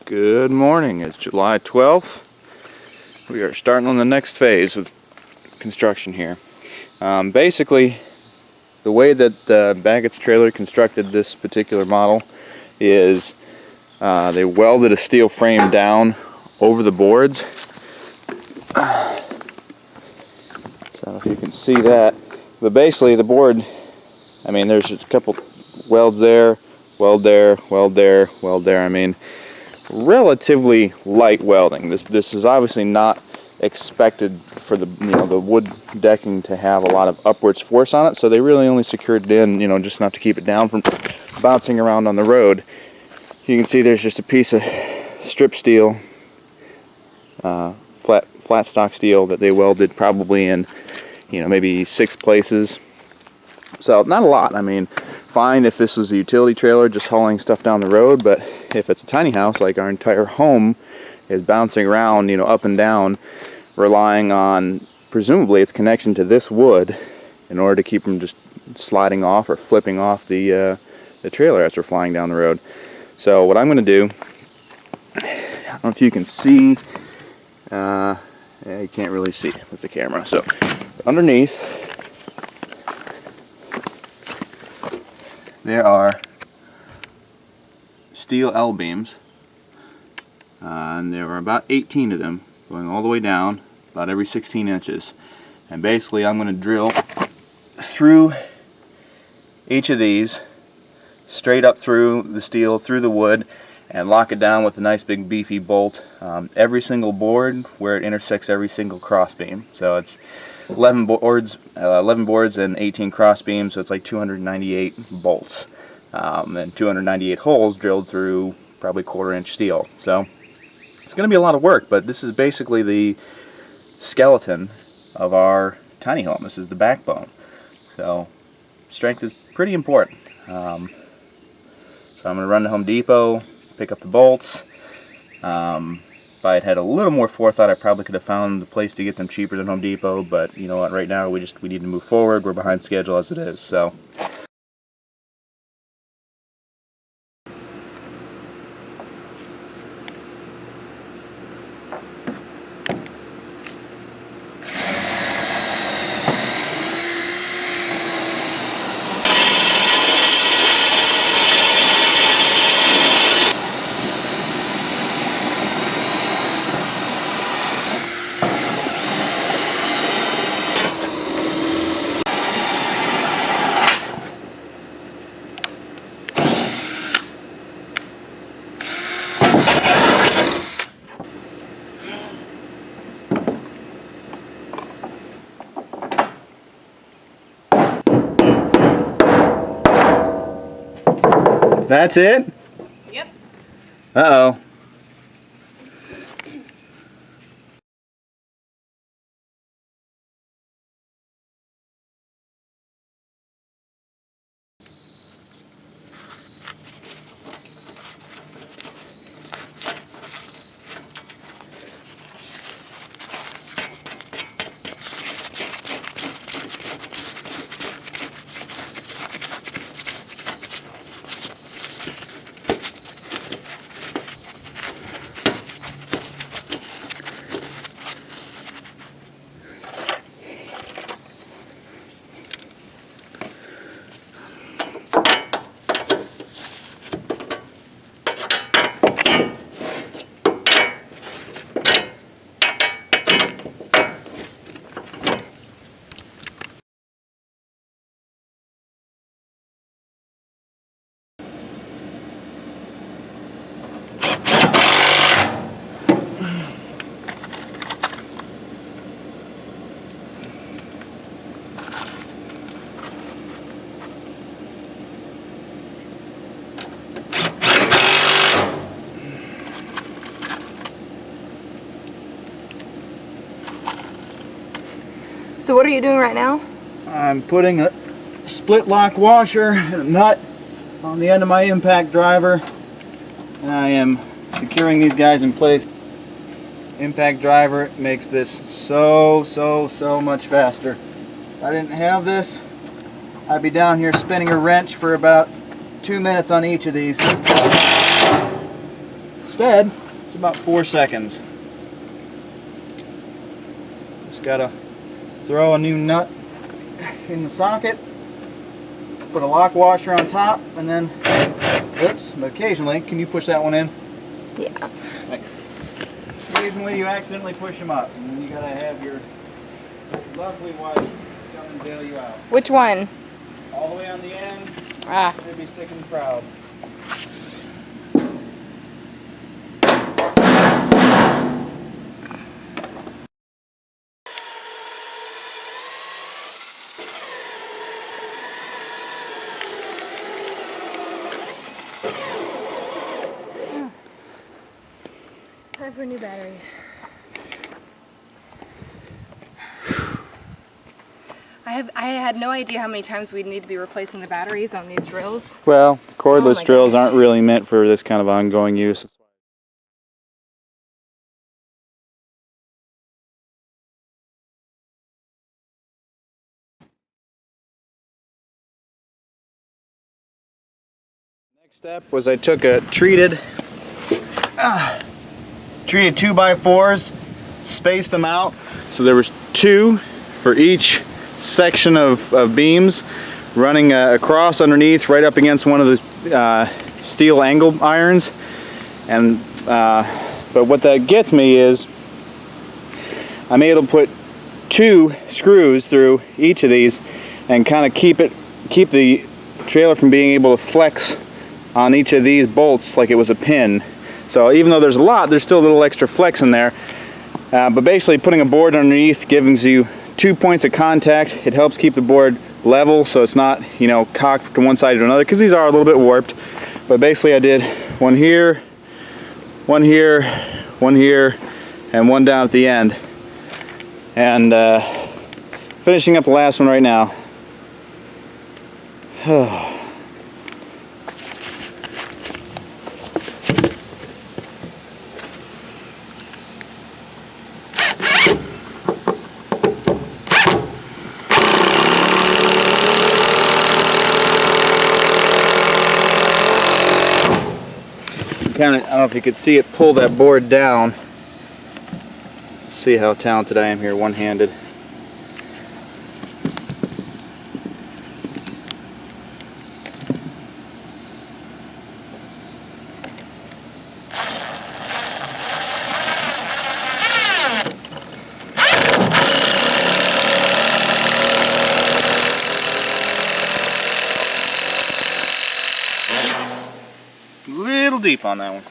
Good morning. It's July 12th. We are starting on the next phase of construction here. Basically, the way that Baggett's trailer constructed this particular model is they welded a steel frame down over the boards. So if you can see that. But basically the board, I mean, there's just a couple welds there, weld there, weld there, weld there. I mean, relatively light welding. This is obviously not expected for the the wood decking to have a lot of upwards force on it, so they really only secured it in just enough to keep it down from bouncing around on the road. You can see there's just a piece of strip steel, flat stock steel that they welded probably in maybe 6 places. So not a lot. I mean, fine if this was a utility trailer just hauling stuff down the road, but if it's a tiny house, like our entire home is bouncing around, up and down, relying on presumably its connection to this wood in order to keep them just sliding off or flipping off the trailer as we're flying down the road. So what I'm going to do, I don't know if you can see, yeah, you can't really see with the camera. So underneath, there are steel L-beams, and there are about 18 of them going all the way down, about every 16 inches. And basically I'm going to drill through each of these, straight up through the steel, through the wood, and lock it down with a nice big beefy bolt. Every single board where it intersects every single cross beam. So it's 11 boards and 18 cross beams, so it's like 298 bolts and 298 holes drilled through probably 1/4 inch steel. So it's going to be a lot of work, but this is basically the skeleton of our tiny home. This is the backbone. So strength is pretty important. So I'm going to run to Home Depot, pick up the bolts. If I had had a little more forethought, I probably could have found the place to get them cheaper than Home Depot, but you know what, right now we need to move forward. We're behind schedule as it is. So that's it? Yep. Uh-oh. So what are you doing right now? I'm putting a split lock washer and a nut on the end of my impact driver, and I am securing these guys in place. Impact driver makes this so much faster. If I didn't have this, I'd be down here spinning a wrench for about 2 minutes on each of these. Instead, it's about 4 seconds. Just gotta throw a new nut in the socket, put a lock washer on top, and then, oops, but occasionally, can you push that one in? Yeah. Thanks. Occasionally you accidentally push them up, and then you gotta have your lovely wife come and bail you out. Which one? All the way on the end, Ah. should be sticking proud. Time for a new battery. I had no idea how many times we'd need to be replacing the batteries on these drills. Well, cordless Oh my drills gosh. aren't really meant for this kind of ongoing use. Next step was I took a treated 2x4s, spaced them out so there was 2 for each section of beams running across underneath right up against one of the steel angle irons. And but what that gets me is I'm able to put 2 screws through each of these and kind of keep the trailer from being able to flex on each of these bolts like it was a pin. So even though there's a lot, there's still a little extra flex in there. But basically putting a board underneath gives you 2 points of contact. It helps keep the board level so it's not, you know, cocked to one side to another, because these are a little bit warped. But basically I did one here, one here, one here, and one down at the end. And finishing up the last one right now. I don't know if you could see it pull that board down. See how talented I am here, one-handed. A little deep on that one.